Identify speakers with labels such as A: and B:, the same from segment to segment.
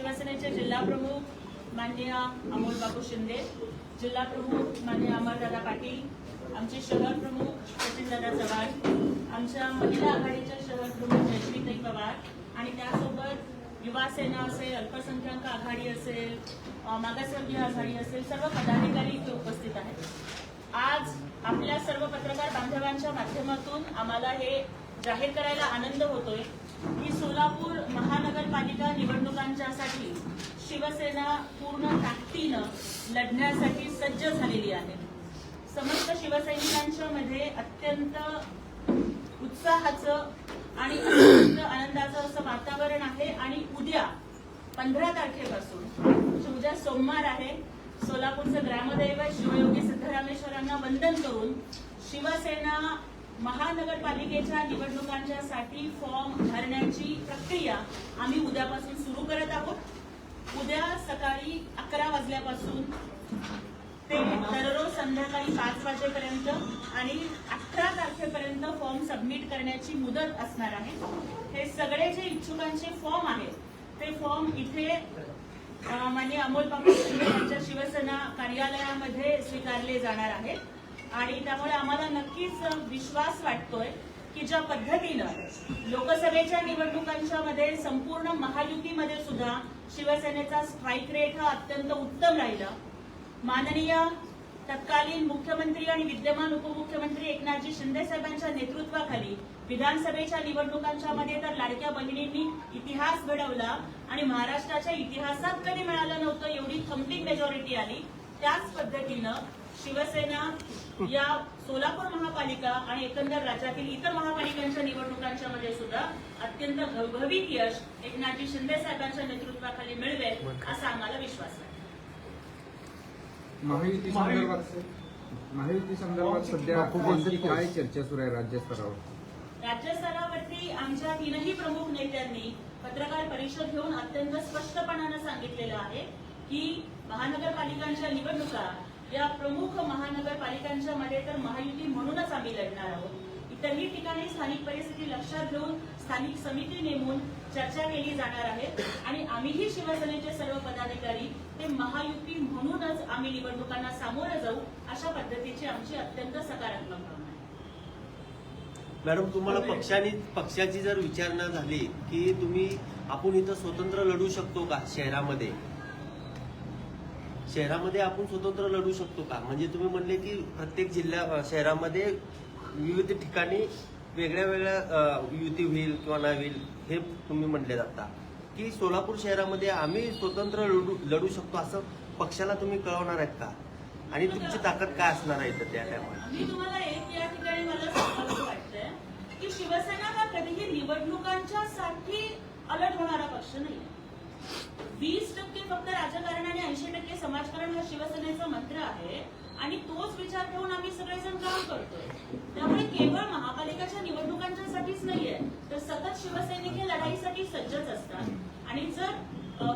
A: शिवसेनेचे जिल्हा प्रमुख माननीय अमोल बापू शिंदे, जिल्हा प्रमुख माननीय अमरदादा पाटील, आमचे शहर प्रमुख सचिनदादा चव्हाण, आमच्या महिला आघाडीच्या शहर प्रमुख जयश्रीताई पवार आणि त्यासोबत युवा सेना असेल, अल्पसंख्याक आघाडी असेल, मागासवर्गीय आघाडी असेल, सर्व पदाधिकारी इथे उपस्थित आहेत. आज आपल्या सर्व पत्रकार बांधवांच्या माध्यमातून आम्हाला हे जाहीर करायला आनंद होतोय की सोलापूर महानगरपालिका निवडणुकांच्यासाठी शिवसेना पूर्ण ताकदीनं लढण्यासाठी सज्ज झालेली आहे. समस्त शिवसैनिकांच्या मध्ये अत्यंत उत्साहाचं आणि अत्यंत आनंदाचं असं वातावरण आहे. आणि उद्या 15 तारखेपासून उद्या सोमवार आहे, सोलापूरचं ग्रामदैवत शिवयोगी सिद्धरामेश्वरांना वंदन करून शिवसेना महानगरपालिकेच्या निवडणुकांच्यासाठी फॉर्म भरण्याची प्रक्रिया आम्ही उद्यापासून सुरू करत आहोत. उद्या सकाळी 11 वाजल्यापासून ते दररोज संध्याकाळी 5 वाजेपर्यंत आणि 18 तारखेपर्यंत फॉर्म सबमिट करण्याची मुदत असणार आहे. हे सगळे जे इच्छुकांचे फॉर्म आहेत ते फॉर्म इथे माननीय अमोल बापू शिंदे यांच्या शिवसेना कार्यालयामध्ये स्वीकारले जाणार आहेत. आणि त्यामुळे आम्हाला नक्कीच विश्वास वाटतोय की ज्या पद्धतीनं लोकसभेच्या निवडणुकांच्या मध्ये संपूर्ण महायुतीमध्ये सुद्धा शिवसेनेचा स्ट्राईक रेट हा अत्यंत उत्तम राहिला. माननीय तत्कालीन मुख्यमंत्री आणि विद्यमान उपमुख्यमंत्री एकनाथजी शिंदे साहेबांच्या नेतृत्वाखाली विधानसभेच्या निवडणुकांच्या मध्ये तर लाडक्या बहिणींनी इतिहास घडवला आणि महाराष्ट्राच्या इतिहासात कधी मिळालं नव्हतं एवढी थम्पिंग मेजॉरिटी आली. त्याच पद्धतीनं शिवसेना या सोलापूर महापालिका आणि एकंदर राज्यातील इतर महापालिकांच्या निवडणुकांच्या मध्ये सुद्धा अत्यंत घवघवीत यश एकनाथजी शिंदे साहेबांच्या नेतृत्वाखाली मिळवेल असा आम्हाला विश्वास आहे.
B: महायुती संदर्भात सध्या काय चर्चा सुरू आहे राज्य स्तरावर?
A: राज्य स्तरावरती आमच्या 3ही प्रमुख नेत्यांनी पत्रकार परिषद घेऊन अत्यंत स्पष्टपणानं सांगितलेलं आहे की महानगरपालिकांच्या निवडणुका या प्रमुख महानगरपालिकांच्या मध्ये तर महायुती म्हणूनच आम्ही लढणार आहोत. इतरही ठिकाणी स्थानिक परिस्थिती लक्षात घेऊन स्थानिक समिती नेमून चर्चा केली जाणार आहे आणि आम्हीही शिवसेनेचे सर्व पदाधिकारी ते महायुती म्हणूनच आम्ही निवडणुकांना सामोरं जाऊ अशा पद्धतीची आमची अत्यंत सकारात्मक भावना आहे.
C: मॅडम, तुम्हाला पक्षाची जर विचारणा झाली की आपण इथं स्वतंत्र लढू शकतो का? शहरामध्ये आपण स्वतंत्र लढू शकतो का? म्हणजे तुम्ही म्हणले की प्रत्येक शहरामध्ये विविध ठिकाणी वेगळ्या वेगळ्या युती होईल किंवा नाही होईल हे तुम्ही म्हणले जाता की सोलापूर शहरामध्ये आम्ही स्वतंत्र लढू शकतो असं पक्षाला तुम्ही कळवणार आहेत का? आणि तुमची ताकद काय असणार आहे त्या टायमाला?
A: मी तुम्हाला या ठिकाणी मला सांगायचं वाटतंय की शिवसेना हा कधीही निवडणुकांच्या साठी अलर्ट होणारा पक्ष नाही. 20% फक्त राजकारण आणि 80% समाजकारण हा शिवसेनेचा मंत्र आहे आणि तोच विचार ठेवून आम्ही सगळेजण काम करतोय. त्यामुळे केवळ महापालिकेच्या निवडणुकांच्यासाठीच नाहीये तर सतत शिवसैनिक हे लढाईसाठी सज्जच असतात आणि जर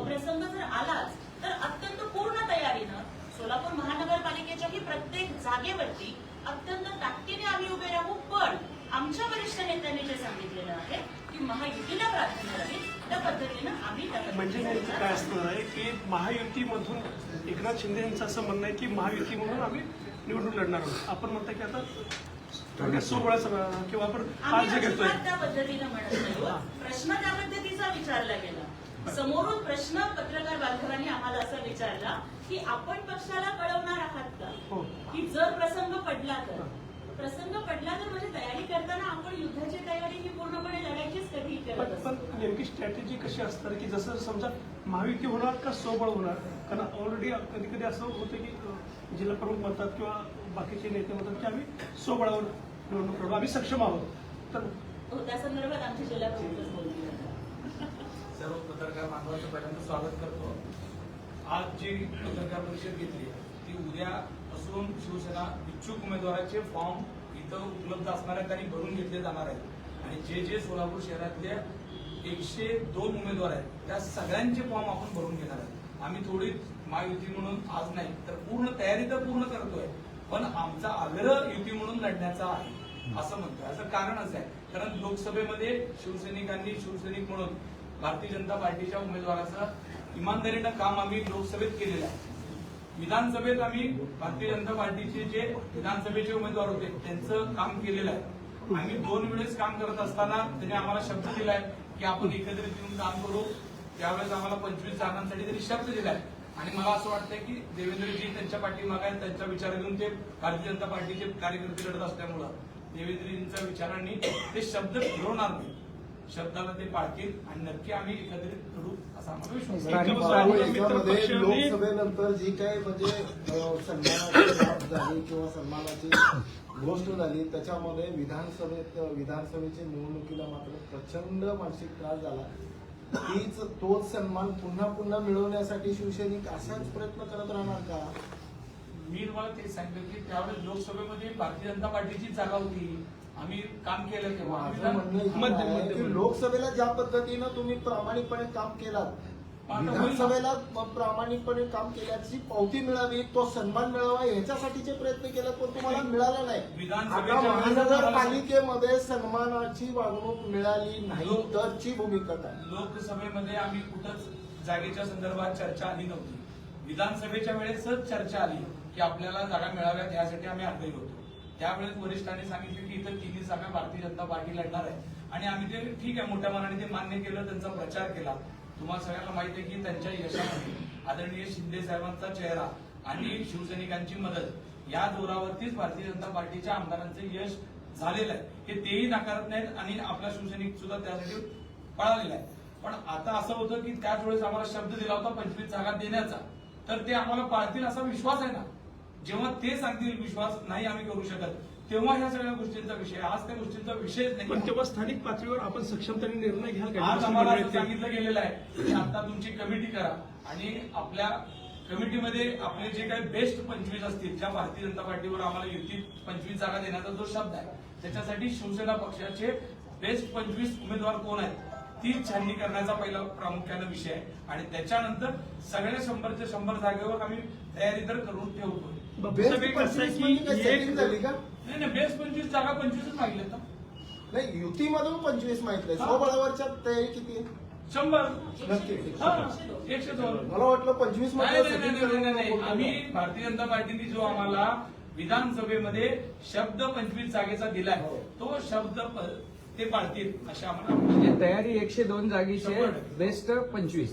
A: प्रसंग जर आलाच तर अत्यंत पूर्ण तयारीनं सोलापूर महानगरपालिकेच्याही प्रत्येक जागेवरती अत्यंत ताकदीने आम्ही उभे राहू. पण आमच्या वरिष्ठ नेत्यांनी जे सांगितलेलं आहे की महायुतीला प्राधान्य राहील त्या पद्धतीनं आम्ही
D: म्हणजे काय असणार आहे की महायुतीमधून एकनाथ शिंदे यांचं असं म्हणणं आहे की महायुतीमधून आम्ही निवडणूक लढणार आहोत. आपण म्हणता की आता सोबळाचा किंवा आपण आज जे घेतोय
A: त्या पद्धतीनं म्हणत नाही. प्रश्न त्या पद्धतीचा विचारला गेला. समोरून प्रश्न पत्रकार बांधवांनी आम्हाला असा विचारला की आपण पक्षाला कळवणार आहात का की जर प्रसंग पडला तर म्हणजे तयारी करताना आपण युद्धाची तयारी ही पूर्णपणे लढायचीच कधी करत असतो.
D: पण नेमकी स्ट्रॅटेजी कशी असणार की जसं समजा महायुती होणार का सोबळ होणार? कारण ऑलरेडी कधी कधी असं होतं की जिल्हा प्रमुख म्हणतात किंवा बाकीचे नेते म्हणतात की आम्ही सोबळावर निवडणूक लढू, आम्ही सक्षम आहोत. तर
A: त्या संदर्भात आमची जिल्हा प्रमुखच बोलली.
E: सर्व पत्रकार बांधवांचं पहिल्यांदा स्वागत करतो. आज जी पत्रकार परिषद घेतली ती उद्यापासून शिवसेना इच्छुक उमेदवाराचे फॉर्म इथं उपलब्ध असणार आहेत आणि भरून घेतले जाणार आहेत. आणि जे सोलापूर शहरातल्या 102 उमेदवार आहेत त्या सगळ्यांचे फॉर्म आपण भरून घेणार आहोत. आम्ही थोडी महायुती म्हणून आज नाही तर पूर्ण तयारी तर पूर्ण करतोय, पण आमचा आग्रह युती म्हणून लढण्याचा आहे असं म्हणतोय. असं कारण असं आहे कारण लोकसभेमध्ये शिवसैनिक म्हणून भारतीय जनता पार्टीच्या उमेदवाराचं इमानदारीनं काम आम्ही लोकसभेत केलेलं आहे. विधानसभेत आम्ही भारतीय जनता पार्टीचे जे विधानसभेचे उमेदवार होते त्यांचं काम केलेलं आहे. आम्ही 2 वेळेस काम करत असताना त्यांनी आम्हाला शब्द दिलाय की आपण एकत्रित येऊन काम करू. त्यावेळेस आम्हाला 25 जागांसाठी त्यांनी शब्द दिलाय आणि मला असं वाटतंय की देवेंद्रजी त्यांच्या पाठीमागे आहेत. त्यांचा विचार घेऊन ते भारतीय जनता पार्टीचे कार्यकर्ते लढत असल्यामुळं देवेंद्रजींच्या विचारांनी ते शब्द फिरवणार नाही. शब्दाला ते पाळतील आणि नक्की आम्ही एकत्रित लढू असा आम्हाला विश्वास आहे.
F: याच्यामध्ये लोकसभेनंतर जी काही म्हणजे सन्मानाची बाब झाली किंवा सन्मानाची गोष्ट झाली त्याच्यामध्ये विधानसभेच्या निवडणुकीला मात्र प्रचंड मानसिक त्रास झाला. तोच सन्मान पुन्हा पुन्हा मिळवण्यासाठी शिवसैनिक असाच प्रयत्न करत राहणार का?
E: मी तुम्हाला तेच सांगितलं की त्यावेळेस लोकसभेमध्ये भारतीय जनता पार्टीची जागा होती. आम्ही काम केलं तेव्हा
F: माझं म्हणणं हे आहे की लोकसभेला ज्या पद्धतीनं तुम्ही प्रामाणिकपणे काम केलात विधानसभेला प्रामाणिकपणे काम केल्याची पावती मिळावी, तो सन्मान मिळावा याच्यासाठीचे प्रयत्न केले पण तुम्हाला मिळाला नाही. आता महानगरपालिकेमध्ये सन्मानाची वागणूक मिळाली नाही तरची भूमिका काय?
E: लोकसभेमध्ये आम्ही कुठंच जागेच्या संदर्भात चर्चा आली नव्हती. विधानसभेच्या वेळेसच चर्चा आली की आपल्याला जागा मिळाव्यात यासाठी आम्ही आग्रही होतो. त्यावेळेस वरिष्ठांनी सांगितलं की इथं 3 जागा भारतीय जनता पार्टी लढणार आहे आणि आम्ही ते ठीक आहे मोठ्या मनाने ते मान्य केलं, त्यांचा प्रचार केला. तुम्हाला सगळ्यांना माहिती आहे की त्यांच्या यशामध्ये आदरणीय शिंदे साहेबांचा चेहरा आणि शिवसैनिकांची मदत या जोरावरतीच भारतीय जनता पार्टीच्या आमदारांचं यश झालेलं आहे. हे तेही नाकारत नाहीत आणि आपला शिवसैनिक सुद्धा त्यासाठी पळालेला आहे. पण आता असं होतं की त्याच वेळेस आम्हाला शब्द दिला होता 25 जागा देण्याचा, तर ते आम्हाला पाळतील असा विश्वास आहे ना. जेव्हा ते सांगतील विश्वास नाही आम्ही करू शकत तेव्हा ह्या सगळ्या गोष्टींचा विषय, आज त्या गोष्टींचा विषयच नाही.
D: पण तेव्हा स्थानिक पातळीवर आपण सक्षमतेने निर्णय घ्याल का?
E: आज आम्हाला असं सांगितलं गेलेलं आहे की आता तुमची कमिटी करा आणि आपल्या कमिटीमध्ये आपले जे काही बेस्ट 25 असतील, ज्या भारतीय जनता पार्टीवर आम्हाला युतीत 25 जागा देण्याचा जो शब्द आहे त्याच्यासाठी शिवसेना पक्षाचे बेस्ट 25 उमेदवार कोण आहेत ती छाननी करण्याचा पहिला प्रामुख्याने विषय आहे आणि त्याच्यानंतर सगळ्या 100च्या 100 जागेवर आम्ही तयारी तर करून ठेवतो. नाही बेस्ट 25 जागा 25च मागितल्या
F: नाही युतीमधून 25 माहिती आहे. स्वबळावरच्या तयारी किती आहे?
E: 100
F: नक्की
E: 102.
F: मला वाटलं 25
E: नाही. आम्ही भारतीय जनता पार्टीने जो आम्हाला विधानसभेमध्ये शब्द 25 जागेचा दिलाय तो शब्द ते पाळतील अशा आम्हाला
B: म्हणजे तयारी 102 जागीची बेस्ट 25.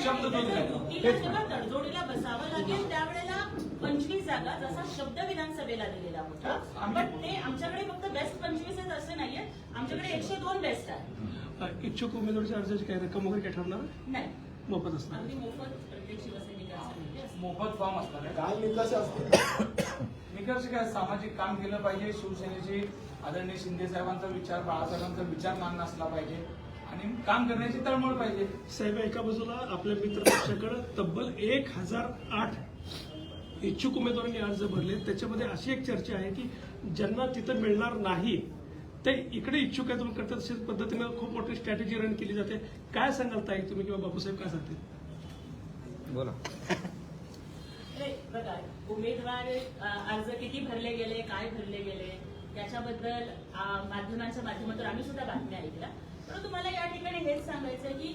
E: शब्द तो दिलाय.
A: युतीला जेव्हा तडजोडीला बसावं लागेल त्यावेळेला 25 जागा जसा शब्द विधानसभेला दिलेला होता, पण ते आमच्याकडे फक्त बेस्ट 25 आहेत असं नाहीये, आमच्याकडे 102 बेस्ट आहे.
D: इच्छुक उमेदवाराच्या अर्जाची काय रक्कम वगैरे काय ठरणार?
A: नाही,
D: मोफत असणार.
A: अगदी मोफत प्रत्येक शिवसैनिकांसाठी असतं.
E: मोफत फॉर्म असणार आहे.
F: काय निकष असते?
E: निकष काय, सामाजिक काम केलं पाहिजे, शिवसेनेचे आदरणीय शिंदे साहेबांचा विचार, बाळासाहेबांचा विचार मान्य असला पाहिजे आणि काम करण्याची तळमळ पाहिजे.
D: साहेब एका बाजूला आपल्या मित्र पक्षाकडे तब्बल 1008 इच्छुक उमेदवारांनी अर्ज भरले. त्याच्यामध्ये अशी एक चर्चा आहे की ज्यांना तिथं मिळणार नाही ते इकडे इच्छुक आहे तुम्ही करतात अशाच पद्धतीनं खूप मोठी स्ट्रॅटेजी रन केली जाते. काय सांगाल ताई तुम्ही किंवा बापूसाहेब काय सांगतील?
B: बोला.
A: बघा, उमेदवार अर्ज किती भरले गेले, काय भरले गेले त्याच्याबद्दल माध्यमांच्या माध्यमातून आम्ही सुद्धा बातम्या ऐकल्या. परंतु मला या ठिकाणी हेच सांगायचं की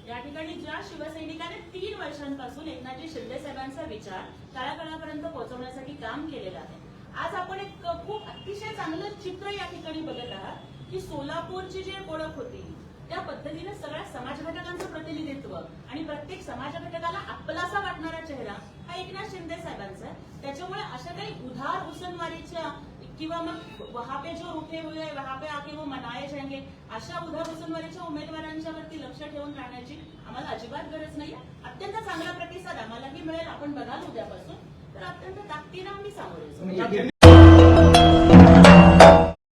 A: या ठिकाणी ज्या शिवसैनिकाने 3 वर्षांपासून एकनाथजी शिंदे साहेबांचा विचार तळागाळापर्यंत पोहोचवण्यासाठी काम केलेलं आहे, आज आपण एक खूप अतिशय चांगलं चित्र या ठिकाणी बघत आहात की सोलापूरची जी ओळख होती त्या पद्धतीने सगळ्या समाज घटकांचं प्रतिनिधित्व आणि प्रत्येक समाज घटकाला आपलासा वाटणारा चेहरा हा एकनाथ शिंदे साहेबांचा आहे. त्याच्यामुळे अशा काही उधार उसनवारीच्या किंवा मग वहां पे जो रुके हुए हैं वहां पे आके वो मनाए जाएंगे अशा उधार उसनवारीच्या उमेदवारांच्यावरती लक्ष ठेवून राहण्याची आम्हाला अजिबात गरज नाहीये. अत्यंत चांगला प्रतिसाद आम्हालाही मिळेल, आपण बघाल उद्यापासून, तर अत्यंत ताकदीनं आम्ही सामोरे जाऊ.